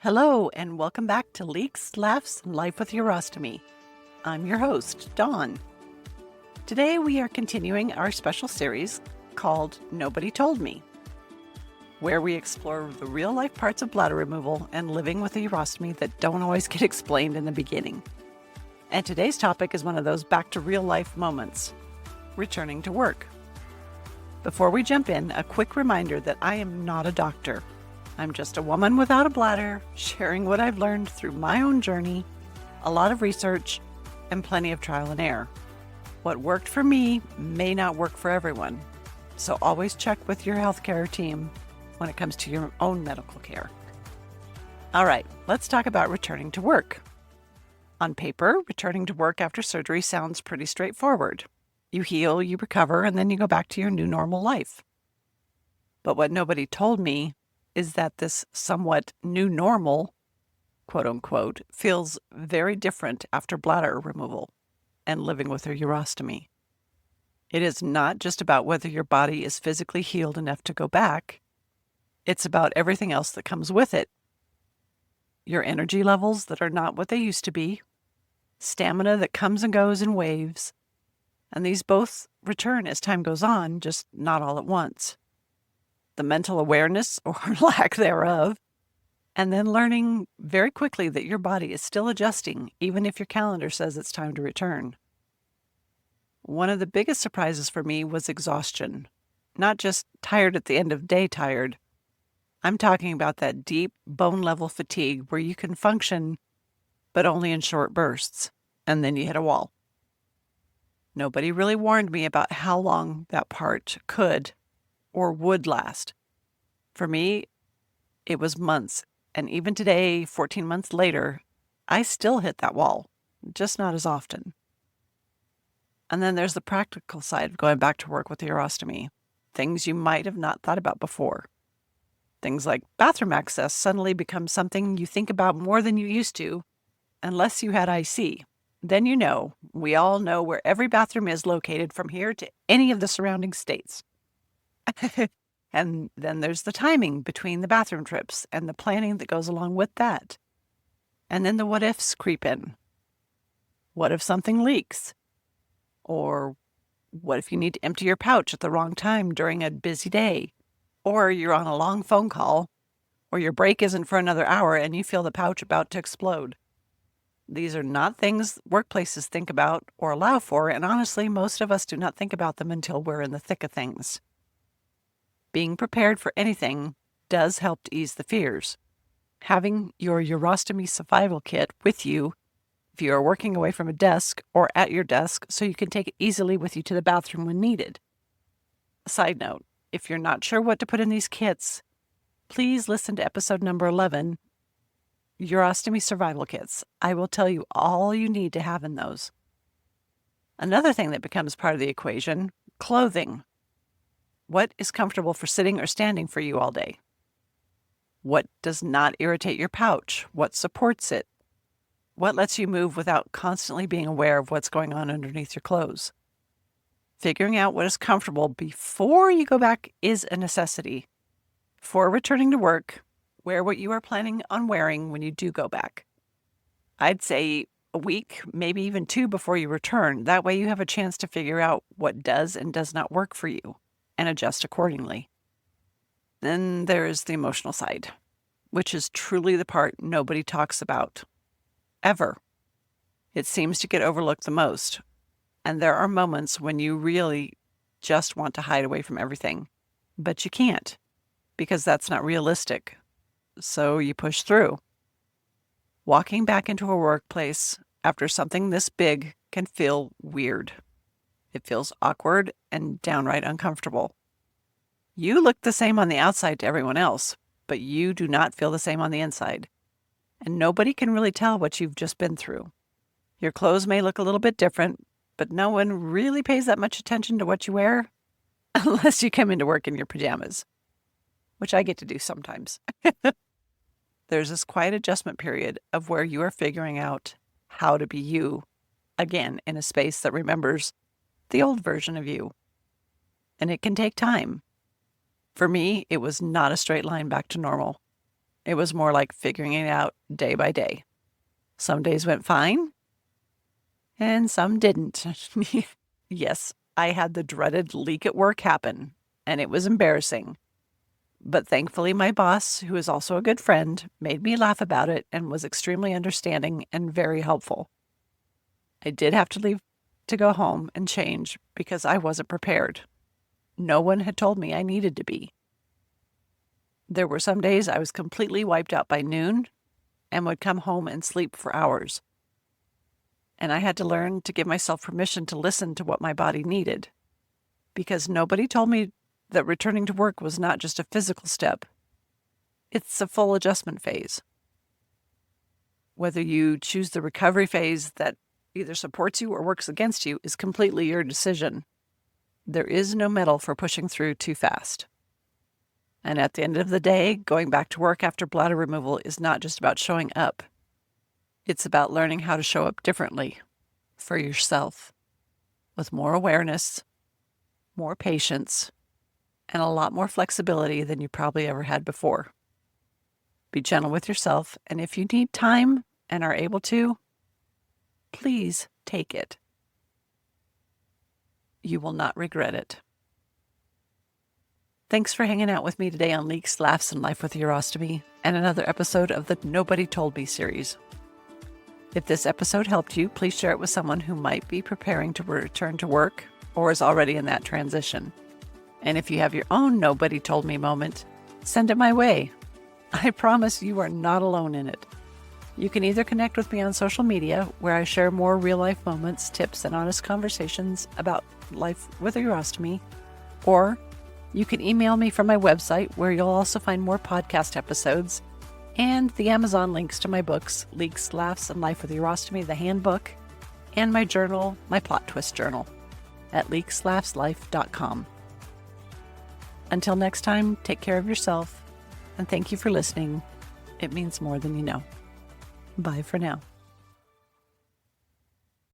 Hello, and welcome back to Leaks, Laughs, and Life with Urostomy. I'm your host, Dawn. Today we are continuing our special series called Nobody Told Me, where we explore the real-life parts of bladder removal and living with a urostomy that don't always get explained in the beginning. And today's topic is one of those back-to-real-life moments, returning to work. Before we jump in, a quick reminder that I am not a doctor. I'm just a woman without a bladder, sharing what I've learned through my own journey, a lot of research, and plenty of trial and error. What worked for me may not work for everyone, so always check with your healthcare team when it comes to your own medical care. All right, let's talk about returning to work. On paper, returning to work after surgery sounds pretty straightforward. You heal, you recover, and then you go back to your new normal life. But what nobody told me is that this somewhat new normal, quote unquote, feels very different after bladder removal and living with a urostomy. It is not just about whether your body is physically healed enough to go back. It's about everything else that comes with it. Your energy levels that are not what they used to be, stamina that comes and goes in waves, and these both return as time goes on, just not all at once. The mental awareness, or lack thereof, and then learning very quickly that your body is still adjusting, even if your calendar says it's time to return. One of the biggest surprises for me was exhaustion. Not just tired at the end of day tired. I'm talking about that deep, bone-level fatigue where you can function, but only in short bursts, and then you hit a wall. Nobody really warned me about how long that part could or would last. For me, it was months, and even today, 14 months later, I still hit that wall, just not as often. And then there's the practical side of going back to work with the urostomy, things you might have not thought about before. Things like bathroom access suddenly become something you think about more than you used to, unless you had IC. Then we all know where every bathroom is located from here to any of the surrounding states. And then there's the timing between the bathroom trips and the planning that goes along with that. And then the what ifs creep in. What if something leaks? Or what if you need to empty your pouch at the wrong time during a busy day? Or you're on a long phone call, or your break isn't for another hour and you feel the pouch about to explode. These are not things workplaces think about or allow for, and honestly, most of us do not think about them until we're in the thick of things. Being prepared for anything does help to ease the fears. Having your urostomy survival kit with you if you are working away from a desk or at your desk so you can take it easily with you to the bathroom when needed. Side note, if you're not sure what to put in these kits, please listen to episode number 11, Urostomy Survival Kits. I will tell you all you need to have in those. Another thing that becomes part of the equation, clothing. What is comfortable for sitting or standing for you all day? What does not irritate your pouch? What supports it? What lets you move without constantly being aware of what's going on underneath your clothes? Figuring out what is comfortable before you go back is a necessity. For returning to work, wear what you are planning on wearing when you do go back. I'd say a week, maybe even 2 before you return. That way you have a chance to figure out what does and does not work for you and adjust accordingly. Then there is the emotional side, which is truly the part nobody talks about, ever. It seems to get overlooked the most, and there are moments when you really just want to hide away from everything, but you can't, because that's not realistic, so you push through. Walking back into a workplace after something this big can feel weird. It feels awkward and downright uncomfortable. You look the same on the outside to everyone else, but you do not feel the same on the inside. And nobody can really tell what you've just been through. Your clothes may look a little bit different, but no one really pays that much attention to what you wear unless you come into work in your pajamas, which I get to do sometimes. There's this quiet adjustment period of where you are figuring out how to be you, again, in a space that remembers the old version of you. And it can take time. For me, it was not a straight line back to normal. It was more like figuring it out day by day. Some days went fine, and some didn't. Yes, I had the dreaded leak at work happen, and it was embarrassing. But thankfully, my boss, who is also a good friend, made me laugh about it and was extremely understanding and very helpful. I did have to leave to go home and change because I wasn't prepared. No one had told me I needed to be. There were some days I was completely wiped out by noon and would come home and sleep for hours. And I had to learn to give myself permission to listen to what my body needed, because nobody told me that returning to work was not just a physical step. It's a full adjustment phase. Whether you choose the recovery phase that either supports you or works against you is completely your decision. There is no medal for pushing through too fast. And at the end of the day, going back to work after bladder removal is not just about showing up. It's about learning how to show up differently for yourself, with more awareness, more patience, and a lot more flexibility than you probably ever had before. Be gentle with yourself, and if you need time and are able to, please take it. You will not regret it. Thanks for hanging out with me today on Leaks, Laughs, and Life with Urostomy, and another episode of the Nobody Told Me series. If this episode helped you, please share it with someone who might be preparing to return to work or is already in that transition. And if you have your own Nobody Told Me moment, send it my way. I promise you are not alone in it. You can either connect with me on social media, where I share more real-life moments, tips, and honest conversations about life with urostomy, or you can email me from my website, where you'll also find more podcast episodes and the Amazon links to my books, Leaks, Laughs, and Life with Urostomy, the handbook, and my journal, my plot twist journal, at leakslaughslife.com. Until next time, take care of yourself, and thank you for listening. It means more than you know. Bye for now.